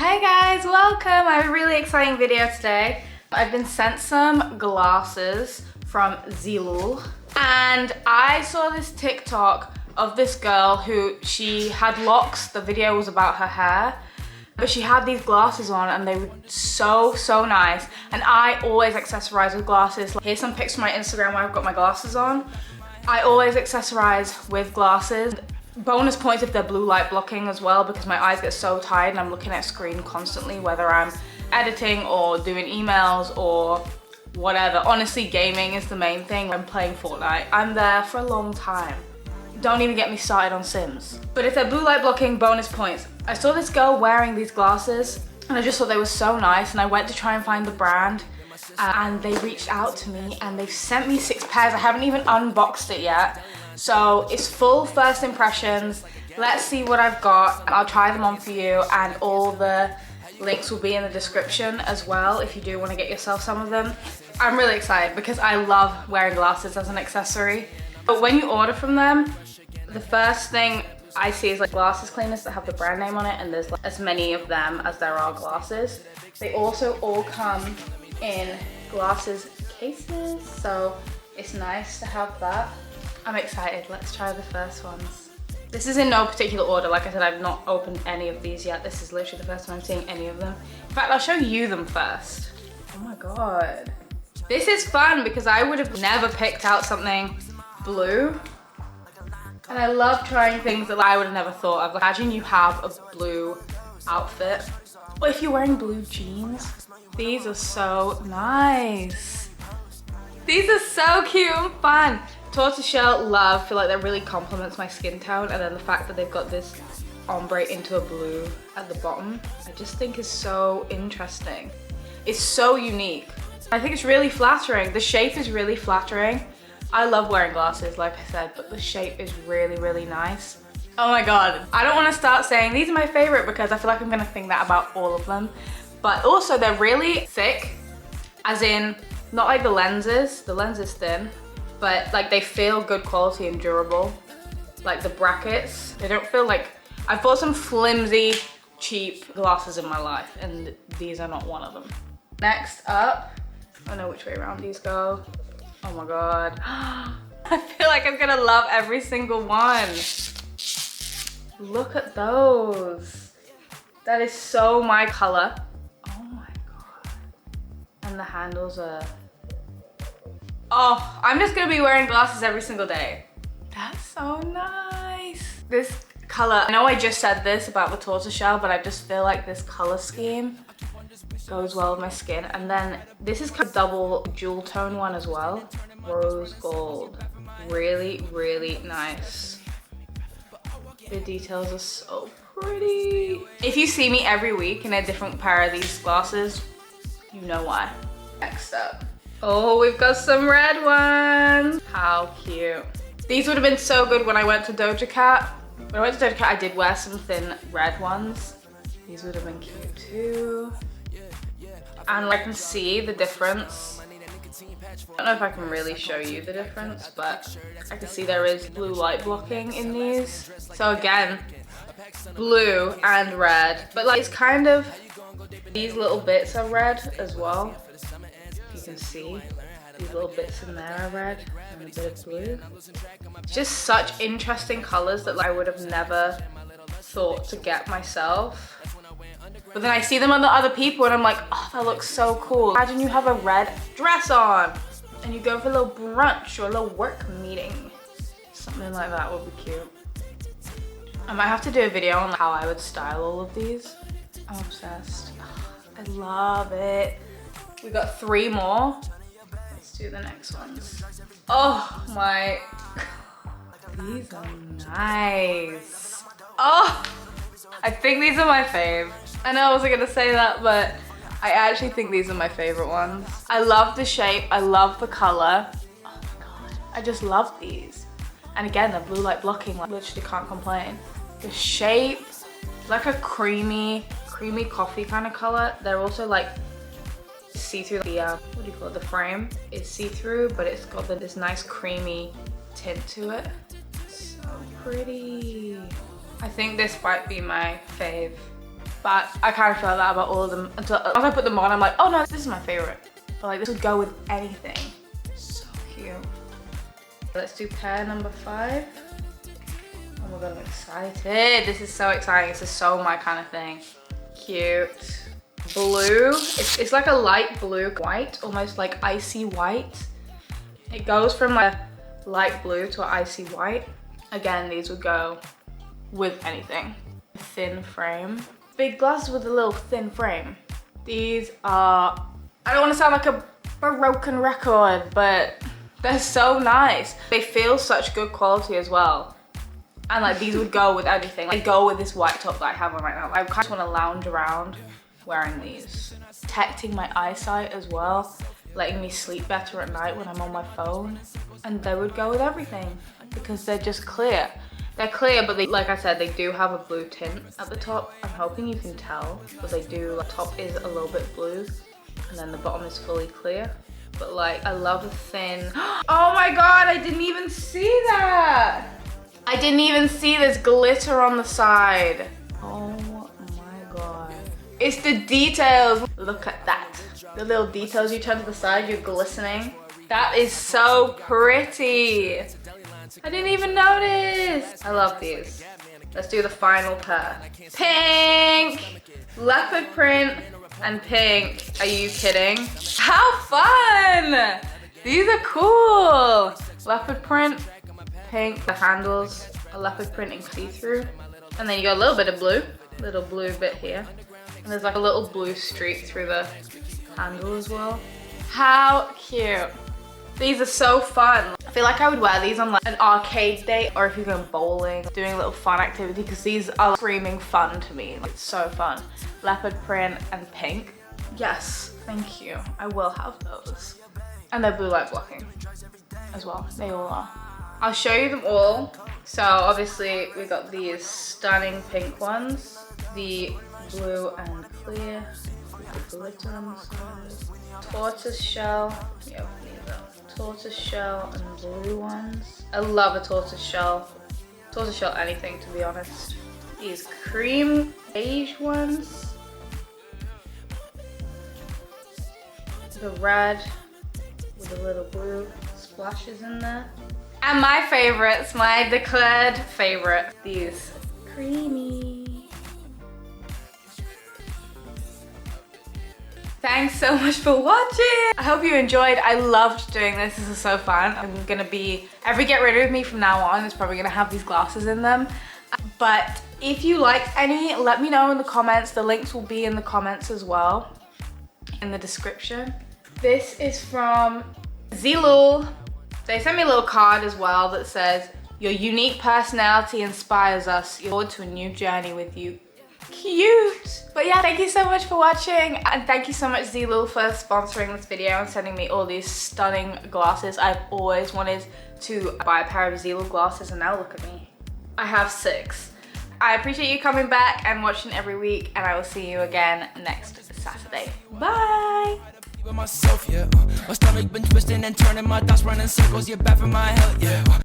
Hi guys, welcome. I have a really exciting video today. I've been sent some glasses from Zeelool and I saw this TikTok of this girl who she had locks. The video was about her hair, but she had these glasses on and they were so nice. And I always accessorize with glasses. Here's some pics from my Instagram where I've got my glasses on. I always accessorize with glasses. Bonus points if they're blue light blocking as well, because my eyes get so tired and I'm looking at a screen constantly, whether I'm editing or doing emails or whatever. Honestly, gaming is the main thing. I'm playing Fortnite. I'm there for a long time. Don't even get me started on Sims. But if they're blue light blocking, bonus points. I saw this girl wearing these glasses and I just thought they were so nice, and I went to try and find the brand and they reached out to me and they've sent me 6 pairs. I haven't even unboxed it yet. So it's full first impressions. Let's see what I've got. I'll try them on for you, and all the links will be in the description as well if you do want to get yourself some of them. I'm really excited because I love wearing glasses as an accessory. But when you order from them, the first thing I see is like glasses cleaners that have the brand name on it, and there's like as many of them as there are glasses. They also all come in glasses cases, so it's nice to have that. I'm excited. Let's try the first ones. This is in no particular order. Like I said, I've not opened any of these yet. This is literally the first time I'm seeing any of them. In fact, I'll show you them first. Oh my God. This is fun because I would have never picked out something blue. And I love trying things that I would have never thought of. Like, imagine you have a blue outfit. Or if you're wearing blue jeans. These are so nice. These are so cute and fun. Tortoiseshell love, feel like that really complements my skin tone, and then the fact that they've got this ombre into a blue at the bottom, I just think is so interesting. It's so unique. I think it's really flattering. The shape is really flattering. I love wearing glasses, like I said, but the shape is really nice. Oh my God. I don't want to start saying these are my favorite because I feel like I'm gonna think that about all of them. But also they're really thick, as in, not like the lens is thin, but like they feel good quality and durable. Like the brackets, they don't feel like, I've bought some flimsy, cheap glasses in my life and these are not one of them. Next up, I know which way around these go. Oh my God. I feel like I'm gonna love every single one. Look at those. That is so my color. Oh my God. And the handles are, oh, I'm just gonna be wearing glasses every single day. That's so nice. This color, I know I just said this about the tortoiseshell, but I just feel like this color scheme goes well with my skin. And then this is kind of double jewel tone one as well. Rose gold, really nice. The details are so pretty. If you see me every week in a different pair of these glasses, you know why. Next up. Oh, we've got some red ones. How cute. These would have been so good when I went to Doja Cat. When I went to Doja Cat, I did wear some thin red ones. These would have been cute too. And I can see the difference. I don't know if I can really show you the difference, but I can see there is blue light blocking in these. So again, blue and red, but like it's kind of, these little bits are red as well. You can see these little bits in there are red and a bit of blue. It's just such interesting colors that like, I would have never thought to get myself. But then I see them on the other people and I'm like, oh, that looks so cool. Imagine you have a red dress on and you go for a little brunch or a little work meeting. Something like that would be cute. I might have to do a video on how I would style all of these. I'm obsessed. Oh, I love it. We got 3 more. Let's do the next ones. Oh my, these are nice. Oh, I think these are my fave. I know I wasn't gonna say that, but I actually think these are my favorite ones. I love the shape, I love the color. Oh my God, I just love these. And again, the blue light blocking, like literally can't complain. The shape, like a creamy coffee kind of color. They're also like see-through. The what do you call it, the frame is see-through, but it's got this nice creamy tint to it. So pretty. I think this might be my fave. But I kind of feel like that about all of them until as I put them on, I'm like, oh no, this is my favorite. But like this would go with anything. So cute. Let's do pair number 5. Oh my god, I'm excited. This is so exciting. This is so my kind of thing. Cute. Blue. It's like a light blue white, almost like icy white. It goes from like light blue to icy white. Again, these would go with anything. Thin frame. Big glasses with a little thin frame. These are, I don't want to sound like a broken record, but they're so nice. They feel such good quality as well. And like these would go with anything. Like go with this white top that I have on right now. I kind of want to lounge around wearing these. Protecting my eyesight as well. Letting me sleep better at night when I'm on my phone. And they would go with everything because they're just clear. They're clear, but they, like I said, they do have a blue tint at the top. I'm hoping you can tell, but they do. The top is a little bit blue and then the bottom is fully clear. But like, I love a thin, oh my god, I didn't even see that. I didn't even see this glitter on the side. Oh my god. It's the details. Look at that. The little details you turn to the side, you're glistening. That is so pretty. I didn't even notice. I love these. Let's do the final pair. Pink, leopard print, and pink. Are you kidding? How fun! These are cool. Leopard print, pink. The handles are leopard print and see-through. And then you got a little bit of blue. Little blue bit here. And there's like a little blue streak through the handle as well. How cute. These are so fun. I feel like I would wear these on like an arcade date or if you're going bowling, doing a little fun activity because these are screaming fun to me. Like, it's so fun. Leopard print and pink. Yes, thank you. I will have those. And they're blue light blocking as well. They all are. I'll show you them all. So obviously we got these stunning pink ones. The blue and clear. With the glitter on the side. Tortoise shell. Yep. Tortoise shell and blue ones. I love a tortoise shell. Tortoise shell anything, to be honest. These cream beige ones. The red with a little blue splashes in there. And my favorites, my declared favorite. These creamy. Thanks so much for watching. I hope you enjoyed. I loved doing this. This is so fun. I'm gonna be, every get rid of me from now on is probably gonna have these glasses in them. But if you like any, let me know in the comments. The links will be in the comments as well, in the description. This is from Zeelool. They sent me a little card as well that says, your unique personality inspires us. You're forward to a new journey with you. Cute. But yeah, thank you so much for watching, and thank you so much Zeelool for sponsoring this video and sending me all these stunning glasses. I've always wanted to buy a pair of Zeelool glasses and now look at me. I have 6. I appreciate you coming back and watching every week, and I will see you again next Saturday. Bye. Myself, yeah. My stomach been twisting and turning, my thoughts running circles, you're bad for my health, yeah.